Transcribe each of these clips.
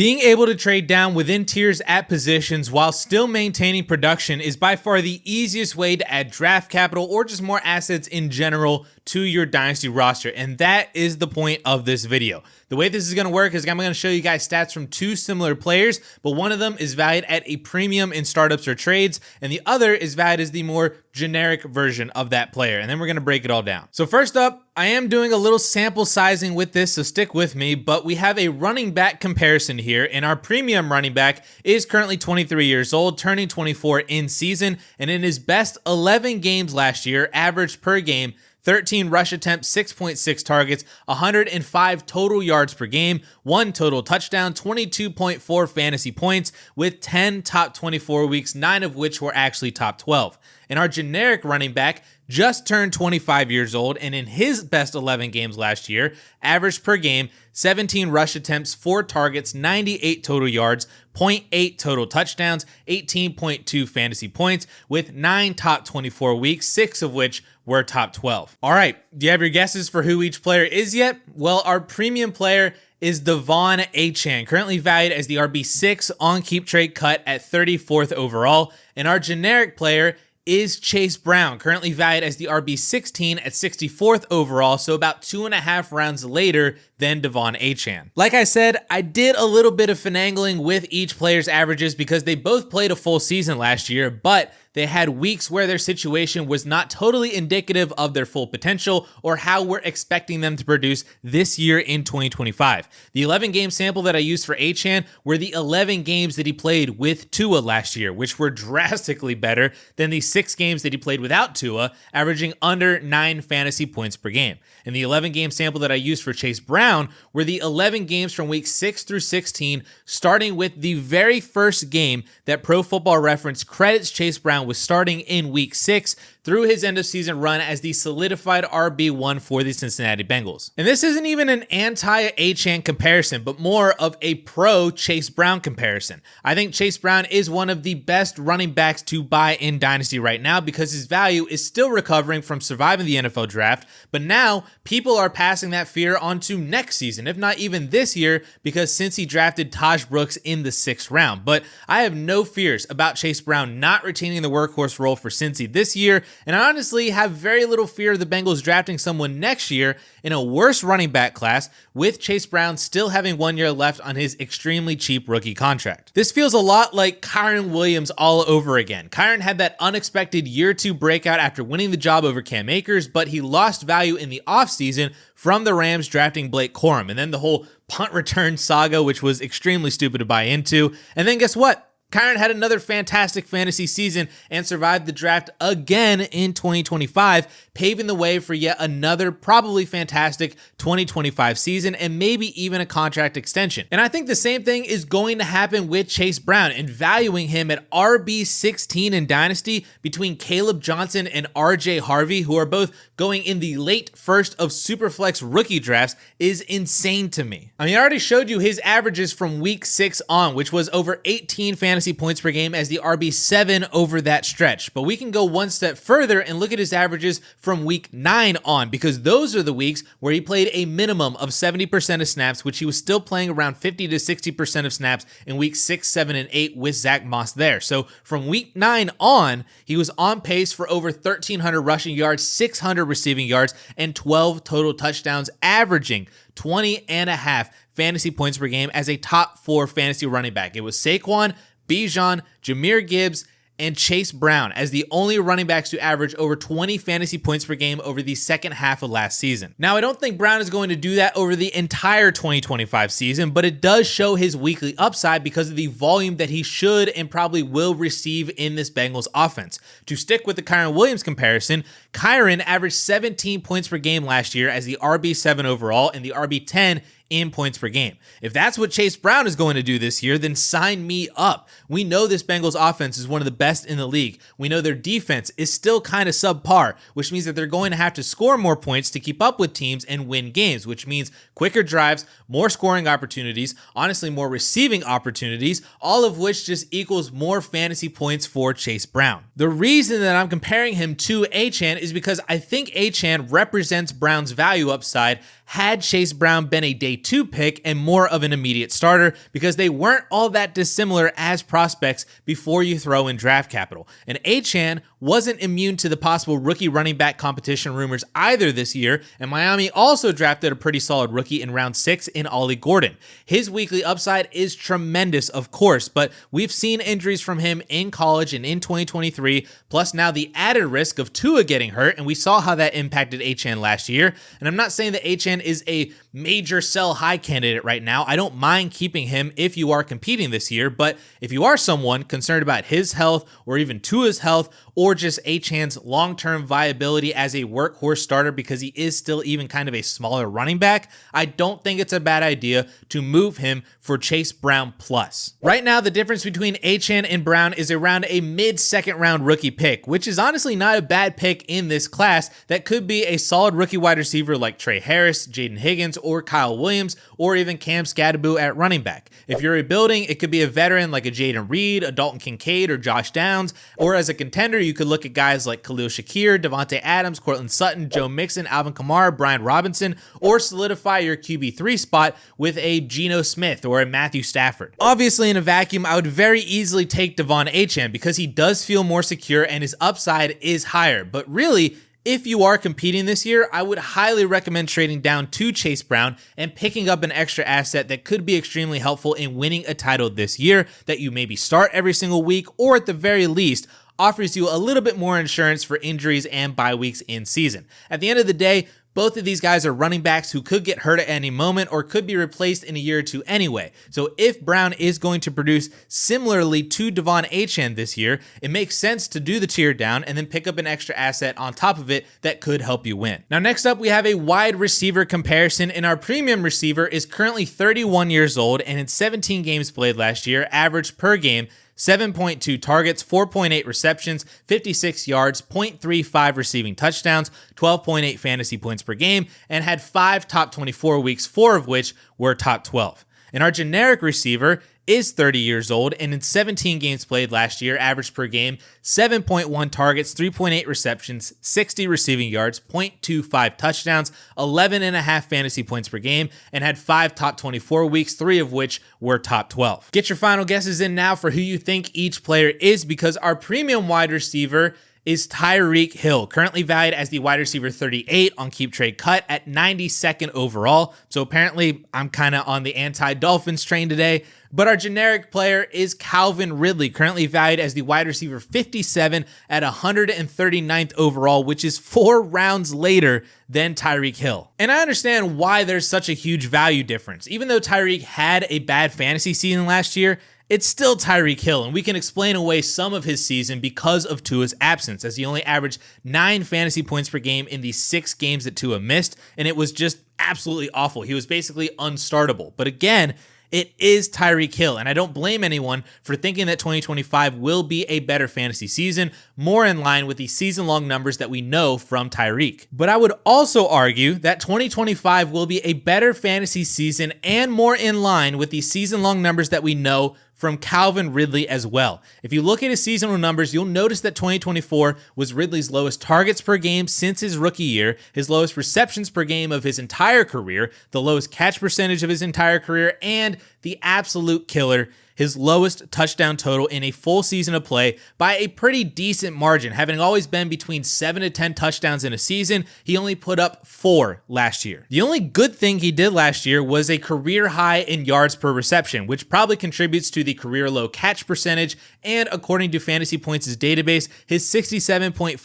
Being able to trade down within tiers at positions while still maintaining production is by far the easiest way to add draft capital or just more assets in general to your Dynasty roster, and that is the point of this video. The way this is going to work is I'm going to show you guys stats from two similar players, but one of them is valued at a premium in startups or trades, and the other is valued as the more generic version of that player, and then we're going to break it all down. So first up, I am doing a little sample sizing with this, so stick with me, but we have a running back comparison here, and our premium running back is currently 23 years old, turning 24 in season, and in his best 11 games last year, averaged per game 13 rush attempts, 6.6 targets, 105 total yards per game, 1 total touchdown, 22.4 fantasy points with 10 top 24 weeks, 9 of which were actually top 12. And our generic running back just turned 25 years old, and in his best 11 games last year, averaged per game 17 rush attempts, 4 targets, 98 total yards, 0.8 total touchdowns, 18.2 fantasy points with 9 top 24 weeks, 6 of which were top 12. All right, do you have your guesses for who each player is yet? Well, our premium player is De'Von Achane, currently valued as the RB6 on Keep Trade Cut at 34th overall, and our generic player is Chase Brown, currently valued as the RB16 at 64th overall, so about 2.5 rounds later than De'Von Achane. Like I said, I did a little bit of finagling with each player's averages because they both played a full season last year, but they had weeks where their situation was not totally indicative of their full potential or how we're expecting them to produce this year in 2025. The 11 game sample that I used for Achane were the 11 games that he played with Tua last year, which were drastically better than the 6 games that he played without Tua, averaging under 9 fantasy points per game. And the 11 game sample that I used for Chase Brown were the 11 games from week 6 through 16, starting with the very first game that Pro Football Reference credits Chase Brown with starting in week 6 through his end of season run as the solidified RB1 for the Cincinnati Bengals. And this isn't even an anti-Achane comparison, but more of a pro Chase Brown comparison. I think Chase Brown is one of the best running backs to buy in Dynasty right now because his value is still recovering from surviving the NFL draft, but now people are passing that fear onto next season, if not even this year, because since he drafted Taj Brooks in the 6th round. But I have no fears about Chase Brown not retaining the workhorse role for Cincy this year, and I honestly have very little fear of the Bengals drafting someone next year in a worse running back class, with Chase Brown still having 1 year left on his extremely cheap rookie contract. This feels a lot like Kyren Williams all over again. Kyren had that unexpected year 2 breakout after winning the job over Cam Akers, but he lost value in the offseason from the Rams drafting Blake Corum, and then the whole punt return saga, which was extremely stupid to buy into. And then guess what? Kyren had another fantastic fantasy season and survived the draft again in 2025, paving the way for yet another probably fantastic 2025 season and maybe even a contract extension. And I think the same thing is going to happen with Chase Brown, and valuing him at RB16 in Dynasty between Caleb Johnson and RJ Harvey, who are both going in the late first of Superflex rookie drafts, is insane to me. I mean, I already showed you his averages from week 6 on, which was over 18 fantasy points per game as the RB7 over that stretch. But we can go one step further and look at his averages from week 9 on, because those are the weeks where he played a minimum of 70% of snaps, which he was still playing around 50 to 60% of snaps in week 6, 7, and 8 with Zach Moss there. So from week 9 on, he was on pace for over 1,300 rushing yards, 600 receiving yards, and 12 total touchdowns, averaging 20.5 fantasy points per game as a top 4 fantasy running back. It was Saquon, Bijan, Jahmyr Gibbs, and Chase Brown as the only running backs to average over 20 fantasy points per game over the second half of last season. Now, I don't think Brown is going to do that over the entire 2025 season, but it does show his weekly upside because of the volume that he should and probably will receive in this Bengals offense. To stick with the Kyren Williams comparison, Kyren averaged 17 points per game last year as the RB7 overall and the RB10 in points per game. If that's what Chase Brown is going to do this year, then sign me up. We know this Bengals offense is one of the best in the league. We know their defense is still kind of subpar, which means that they're going to have to score more points to keep up with teams and win games, which means quicker drives, more scoring opportunities, honestly more receiving opportunities, all of which just equals more fantasy points for Chase Brown. The reason that I'm comparing him to Achane is because I think Achane represents Brown's value upside had Chase Brown been a day 2 pick and more of an immediate starter, because they weren't all that dissimilar as prospects before you throw in draft capital. And Achane wasn't immune to the possible rookie running back competition rumors either this year, and Miami also drafted a pretty solid rookie in round 6 in Ollie Gordon. His weekly upside is tremendous, of course, but we've seen injuries from him in college and in 2023, plus now the added risk of Tua getting hurt, and we saw how that impacted Achane last year. And I'm not saying that Achane is a major sell high candidate right now. I don't mind keeping him if you are competing this year, but if you are someone concerned about his health or even Tua's health, or just Achane's long-term viability as a workhorse starter because he is still even kind of a smaller running back, I don't think it's a bad idea to move him for Chase Brown plus. Right now, the difference between Achane and Brown is around a mid-second round rookie pick, which is honestly not a bad pick in this class that could be a solid rookie wide receiver like Trey Harris, Jaden Higgins, or Kyle Williams, or even Cam Scadaboo at running back. If you're rebuilding, it could be a veteran like a Jaden Reed, a Dalton Kincaid, or Josh Downs, or as a contender, you could look at guys like Khalil Shakir, Devontae Adams, Cortland Sutton, Joe Mixon, Alvin Kamara, Brian Robinson, or solidify your QB3 spot with a Geno Smith or a Matthew Stafford. Obviously, in a vacuum, I would very easily take De'Von Achane because he does feel more secure and his upside is higher. But really, if you are competing this year, I would highly recommend trading down to Chase Brown and picking up an extra asset that could be extremely helpful in winning a title this year that you maybe start every single week, or at the very least, offers you a little bit more insurance for injuries and bye weeks in season. At the end of the day, both of these guys are running backs who could get hurt at any moment or could be replaced in a year or two anyway. So if Brown is going to produce similarly to De'Von Achane this year, it makes sense to do the tier down and then pick up an extra asset on top of it that could help you win. Now, next up, we have a wide receiver comparison, and our premium receiver is currently 31 years old and in 17 games played last year, averaged per game 7.2 targets, 4.8 receptions, 56 yards, 0.35 receiving touchdowns, 12.8 fantasy points per game, and had 5 top 24 weeks, 4 of which were top 12. And our generic receiver is 30 years old and in 17 games played last year, averaged per game 7.1 targets, 3.8 receptions, 60 receiving yards, 0.25 touchdowns, 11.5 fantasy points per game, and had 5 top 24 weeks, 3 of which were top 12. Get your final guesses in now for who you think each player is, because our premium wide receiver is Tyreek Hill, currently valued as the wide receiver 38 on Keep Trade Cut at 92nd overall. So apparently I'm kind of on the anti-Dolphins train today. But our generic player is Calvin Ridley, currently valued as the wide receiver 57 at 139th overall, which is 4 rounds later than Tyreek Hill. And I understand why there's such a huge value difference. Even though Tyreek had a bad fantasy season last year, it's still Tyreek Hill, and we can explain away some of his season because of Tua's absence, as he only averaged 9 fantasy points per game in the 6 games that Tua missed, and it was just absolutely awful. He was basically unstartable. But again, it is Tyreek Hill, and I don't blame anyone for thinking that 2025 will be a better fantasy season, more in line with the season-long numbers that we know from Tyreek. But I would also argue that 2025 will be a better fantasy season and more in line with the season-long numbers that we know from Calvin Ridley as well. If you look at his seasonal numbers, you'll notice that 2024 was Ridley's lowest targets per game since his rookie year, his lowest receptions per game of his entire career, the lowest catch percentage of his entire career, and the absolute killer, his lowest touchdown total in a full season of play by a pretty decent margin. Having always been between 7 to 10 touchdowns in a season, he only put up 4 last year. The only good thing he did last year was a career high in yards per reception, which probably contributes to the career low catch percentage, and according to Fantasy Points' database, his 67.5%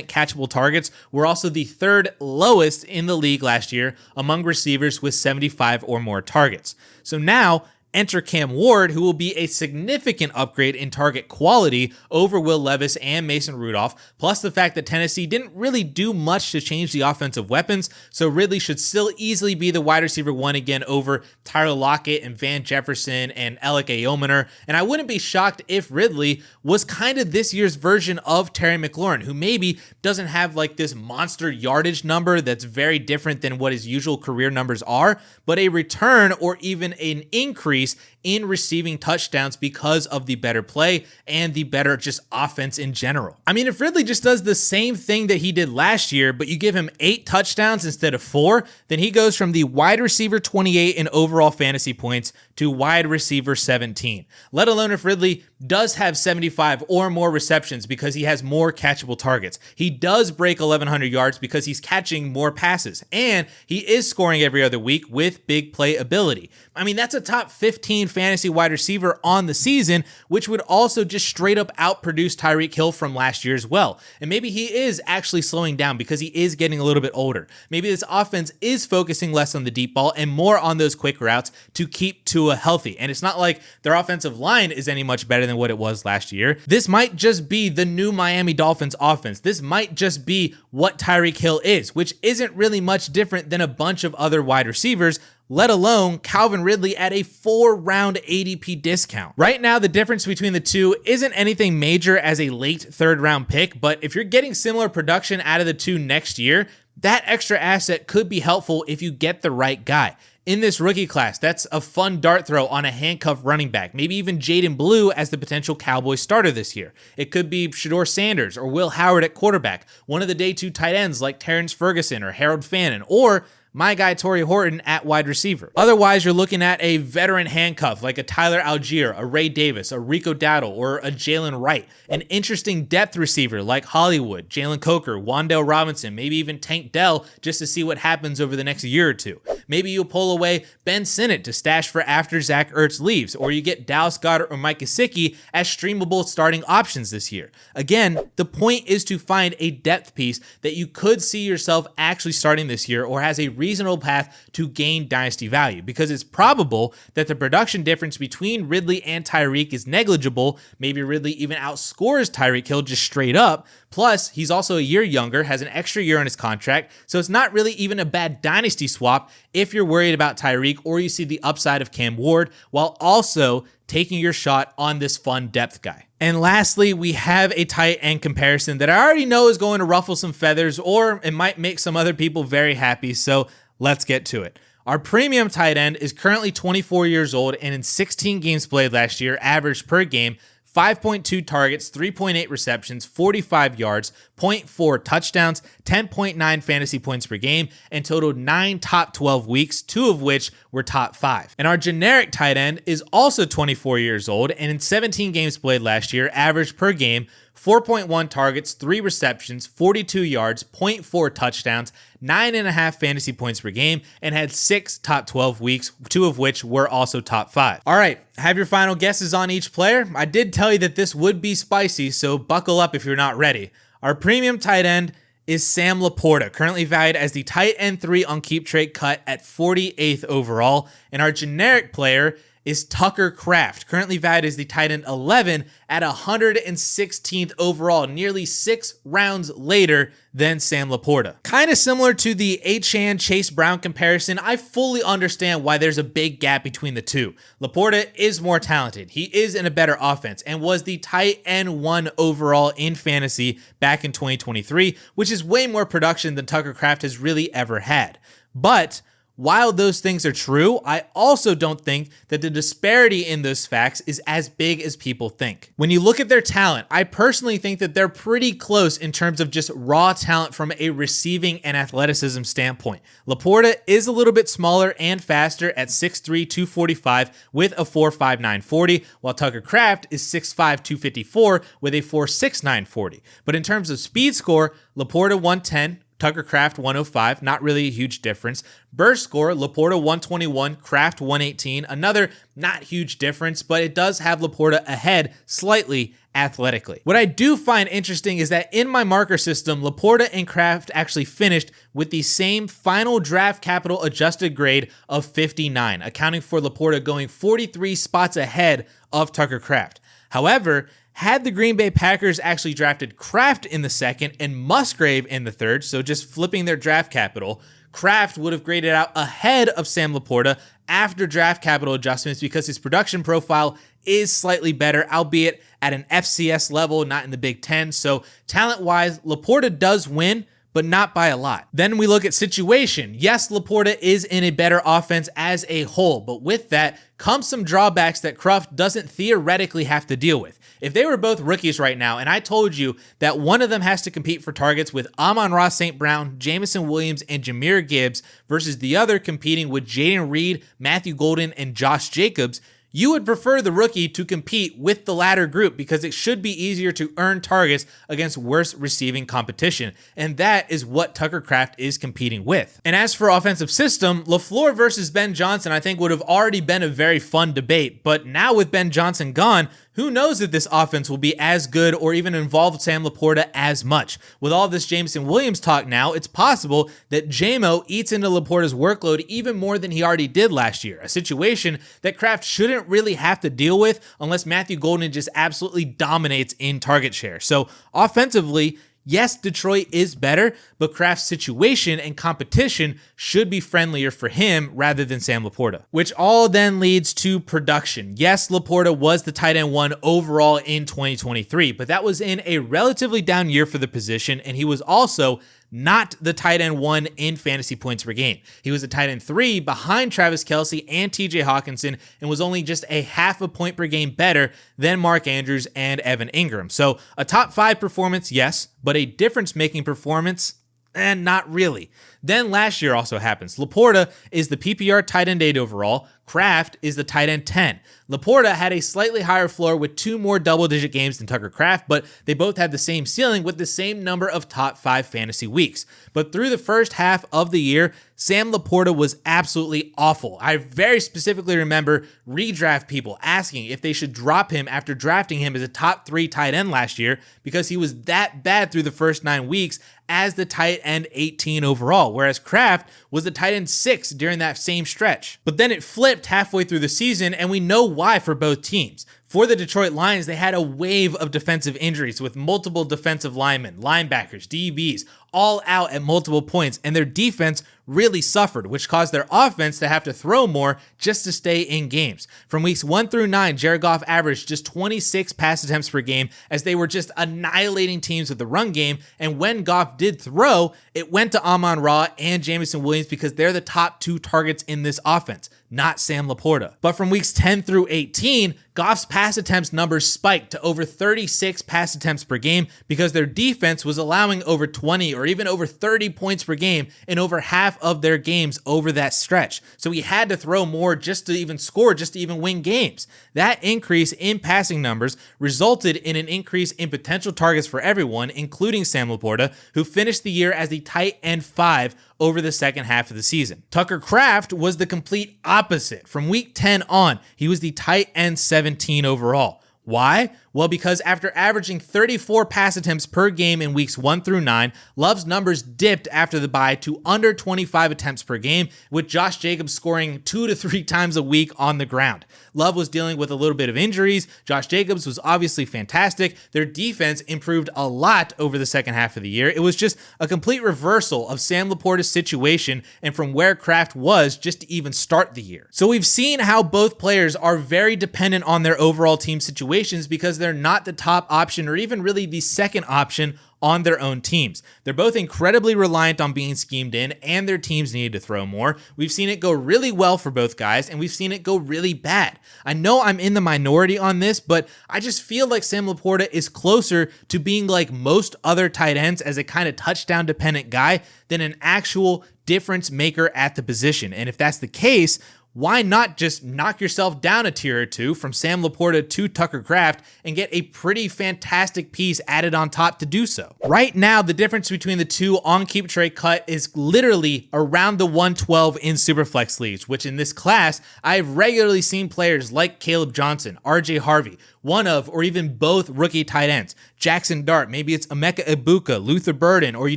catchable targets were also the 3rd lowest in the league last year among receivers with 75 or more targets. So now, enter Cam Ward, who will be a significant upgrade in target quality over Will Levis and Mason Rudolph, plus the fact that Tennessee didn't really do much to change the offensive weapons, so Ridley should still easily be the wide receiver 1 again over Tyler Lockett and Van Jefferson and Alec Ayomaner, and I wouldn't be shocked if Ridley was kind of this year's version of Terry McLaurin, who maybe doesn't have like this monster yardage number that's very different than what his usual career numbers are, but a return or even an increase increase in receiving touchdowns because of the better play and the better just offense in general. I mean, if Ridley just does the same thing that he did last year, but you give him 8 touchdowns instead of 4, then he goes from the wide receiver 28 in overall fantasy points to wide receiver 17. Let alone if Ridley does have 75 or more receptions because he has more catchable targets. He does break 1,100 yards because he's catching more passes, and he is scoring every other week with big play ability. I mean, that's a top 15 fantasy wide receiver on the season, which would also just straight up outproduce Tyreek Hill from last year as well. And maybe he is actually slowing down because he is getting a little bit older. Maybe this offense is focusing less on the deep ball and more on those quick routes to keep Tua healthy. And it's not like their offensive line is any much better than what it was last year. This might just be the new Miami Dolphins offense. This might just be what Tyreek Hill is, which isn't really much different than a bunch of other wide receivers, let alone Calvin Ridley at a 4-round ADP discount. Right now, the difference between the two isn't anything major as a late 3rd-round pick, but if you're getting similar production out of the two next year, that extra asset could be helpful if you get the right guy. In this rookie class, that's a fun dart throw on a handcuffed running back, maybe even Jaden Blue as the potential Cowboys starter this year. It could be Shedeur Sanders or Will Howard at quarterback, one of the day 2 tight ends like Terrence Ferguson or Harold Fannin, or my guy Torrey Horton at wide receiver. Otherwise, you're looking at a veteran handcuff like a Tyler Algier, a Ray Davis, a Rico Dowdle, or a Jalen Wright. An interesting depth receiver like Hollywood, Jalen Coker, Wan'Dale Robinson, maybe even Tank Dell just to see what happens over the next year or two. Maybe you pull away Ben Sinnott to stash for after Zach Ertz leaves, or you get Dallas Goedert or Mike Gesicki as streamable starting options this year. Again, the point is to find a depth piece that you could see yourself actually starting this year or has a reasonable path to gain dynasty value, because it's probable that the production difference between Ridley and Tyreek is negligible. Maybe Ridley even outscores Tyreek Hill just straight up. Plus, he's also a year younger, has an extra year on his contract, so it's not really even a bad dynasty swap if you're worried about Tyreek or you see the upside of Cam Ward, while also taking your shot on this fun depth guy. And lastly, we have a tight end comparison that I already know is going to ruffle some feathers, or it might make some other people very happy, so let's get to it. Our premium tight end is currently 24 years old and in 16 games played last year, averaged per game 5.2 targets, 3.8 receptions, 45 yards, 0.4 touchdowns, 10.9 fantasy points per game, and totaled 9 top 12 weeks, 2 of which were top 5. And our generic tight end is also 24 years old and in 17 games played last year, averaged per game 4.1 targets, 3 receptions, 42 yards, 0.4 touchdowns, 9.5 fantasy points per game, and had 6 top 12 weeks, 2 of which were also top 5. All right, have your final guesses on each player? I did tell you that this would be spicy, so buckle up if you're not ready. Our premium tight end is Sam LaPorta, currently valued as the tight end 3 on Keep Trade Cut at 48th overall, and our generic player is Tucker Kraft, currently valued as the tight end 11 at 116th overall, nearly 6 rounds later than Sam LaPorta. Kind of similar to the Achane Chase Brown comparison, I fully understand why there's a big gap between the two. LaPorta is more talented. He is in a better offense and was the tight end 1 overall in fantasy back in 2023, which is way more production than Tucker Kraft has really ever had. But while those things are true, I also don't think that the disparity in those facts is as big as people think. When you look at their talent, I personally think that they're pretty close in terms of just raw talent from a receiving and athleticism standpoint. LaPorta is a little bit smaller and faster at 6'3", 245 with a 4.59 40, while Tucker Kraft is 6'5", 254 with a 4.69 40. But in terms of speed score, LaPorta 110, Tucker Kraft 105, not really a huge difference. Burst score, LaPorta 121, Kraft 118, another not huge difference, but it does have LaPorta ahead slightly athletically. What I do find interesting is that in my marker system, LaPorta and Kraft actually finished with the same final draft capital adjusted grade of 59, accounting for LaPorta going 43 spots ahead of Tucker Kraft. However, had the Green Bay Packers actually drafted Kraft in the second and Musgrave in the third, so just flipping their draft capital, Kraft would have graded out ahead of Sam LaPorta after draft capital adjustments because his production profile is slightly better, albeit at an FCS level, not in the Big Ten. So talent-wise, LaPorta does win, but not by a lot. Then we look at situation. Yes, LaPorta is in a better offense as a whole, but with that comes some drawbacks that Kraft doesn't theoretically have to deal with. If they were both rookies right now, and I told you that one of them has to compete for targets with Amon-Ra St. Brown, Jameson Williams, and Jahmyr Gibbs versus the other competing with Jayden Reed, Matthew Golden, and Josh Jacobs, you would prefer the rookie to compete with the latter group because it should be easier to earn targets against worse receiving competition. And that is what Tucker Kraft is competing with. And as for offensive system, LaFleur versus Ben Johnson, I think would have already been a very fun debate. But now with Ben Johnson gone, who knows if this offense will be as good or even involve Sam LaPorta as much. With all this Jameson Williams talk now, it's possible that JMO eats into LaPorta's workload even more than he already did last year, a situation that Kraft shouldn't really have to deal with unless Matthew Golden just absolutely dominates in target share. So offensively, yes, Detroit is better, but Kraft's situation and competition should be friendlier for him rather than Sam LaPorta, which all then leads to production. Yes, LaPorta was the tight end 1 overall in 2023, but that was in a relatively down year for the position, and he was also not the tight end 1 in fantasy points per game. He was a tight end 3 behind Travis Kelce and TJ Hawkinson and was only just a half a point per game better than Mark Andrews and Evan Ingram. So a top 5 performance, yes, but a difference-making performance, and not really. Then last year also happens. LaPorta is the PPR tight end 8 overall. Kraft is the tight end 10. LaPorta had a slightly higher floor with 2 more double-digit games than Tucker Kraft, but they both had the same ceiling with the same number of top 5 fantasy weeks. But through the first half of the year, Sam LaPorta was absolutely awful. I very specifically remember redraft people asking if they should drop him after drafting him as a top 3 tight end last year because he was that bad through the first 9 weeks as the tight end 18 overall, whereas Kraft was the tight end 6 during that same stretch. But then it flipped halfway through the season, and we know why for both teams. For the Detroit Lions, they had a wave of defensive injuries with multiple defensive linemen, linebackers, DBs, all out at multiple points, and their defense really suffered, which caused their offense to have to throw more just to stay in games. From weeks 1 through 9, Jared Goff averaged just 26 pass attempts per game as they were just annihilating teams with the run game, and when Goff did throw, it went to Amon-Ra and Jameson Williams because they're the top 2 targets in this offense, not Sam LaPorta. But from weeks 10 through 18, Goff's pass attempts numbers spiked to over 36 pass attempts per game because their defense was allowing over 20 or even over 30 points per game in over half of their games over that stretch. So he had to throw more just to even score, just to even win games. That increase in passing numbers resulted in an increase in potential targets for everyone, including Sam LaPorta, who finished the year as the tight end 5 over the second half of the season. Tucker Kraft was the complete opposite. From week 10 on, he was the tight end 17 overall. Why? Well, because after averaging 34 pass attempts per game in weeks 1 through 9, Love's numbers dipped after the bye to under 25 attempts per game, with Josh Jacobs scoring 2 to 3 times a week on the ground. Love was dealing with a little bit of injuries. Josh Jacobs was obviously fantastic. Their defense improved a lot over the second half of the year. It was just a complete reversal of Sam LaPorta's situation and from where Kraft was just to even start the year. So we've seen how both players are very dependent on their overall team situations because they're not the top option or even really the second option on their own teams. They're both incredibly reliant on being schemed in, and their teams needed to throw more. We've seen it go really well for both guys, and we've seen it go really bad. I know I'm in the minority on this, but I just feel like Sam LaPorta is closer to being like most other tight ends as a kind of touchdown dependent guy than an actual difference maker at the position. And if that's the case, why not just knock yourself down a tier or 2 from Sam LaPorta to Tucker Kraft and get a pretty fantastic piece added on top to do so? Right now, the difference between the two on keep trade cut is literally around the 112 in Superflex leagues, which in this class, I've regularly seen players like Caleb Johnson, RJ Harvey, one of or even both rookie tight ends, Jackson Dart, maybe it's Emeka Ibuka, Luther Burden, or you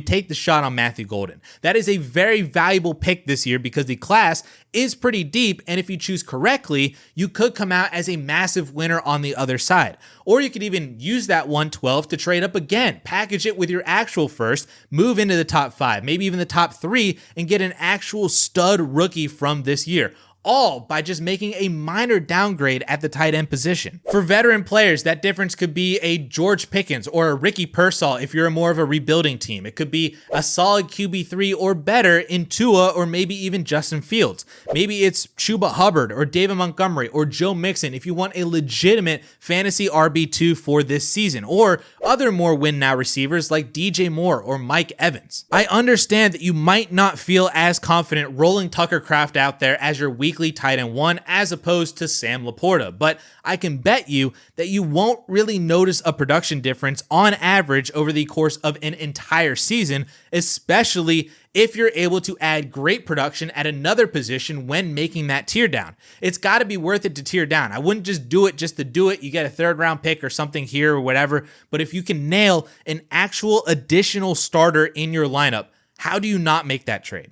take the shot on Matthew Golden. That is a very valuable pick this year because the class is pretty deep, and if you choose correctly, you could come out as a massive winner on the other side. Or you could even use that 112 to trade up again, package it with your actual first, move into the top 5, maybe even the top 3, and get an actual stud rookie from this year. all by just making a minor downgrade at the tight end position. For veteran players, that difference could be a George Pickens or a Ricky Pearsall if you're more of a rebuilding team. It could be a solid QB3 or better in Tua or maybe even Justin Fields. Maybe it's Chuba Hubbard or David Montgomery or Joe Mixon if you want a legitimate fantasy RB2 for this season, or other more win now receivers like DJ Moore or Mike Evans. I understand that you might not feel as confident rolling Tucker Kraft out there as your weekly tight end one as opposed to Sam LaPorta, but I can bet you that you won't really notice a production difference on average over the course of an entire season, especially if you're able to add great production at another position when making that tier down. It's got to be worth it to tier down. I wouldn't just do it just to do it. You get a third round pick or something here or whatever, but if you can nail an actual additional starter in your lineup, how do you not make that trade?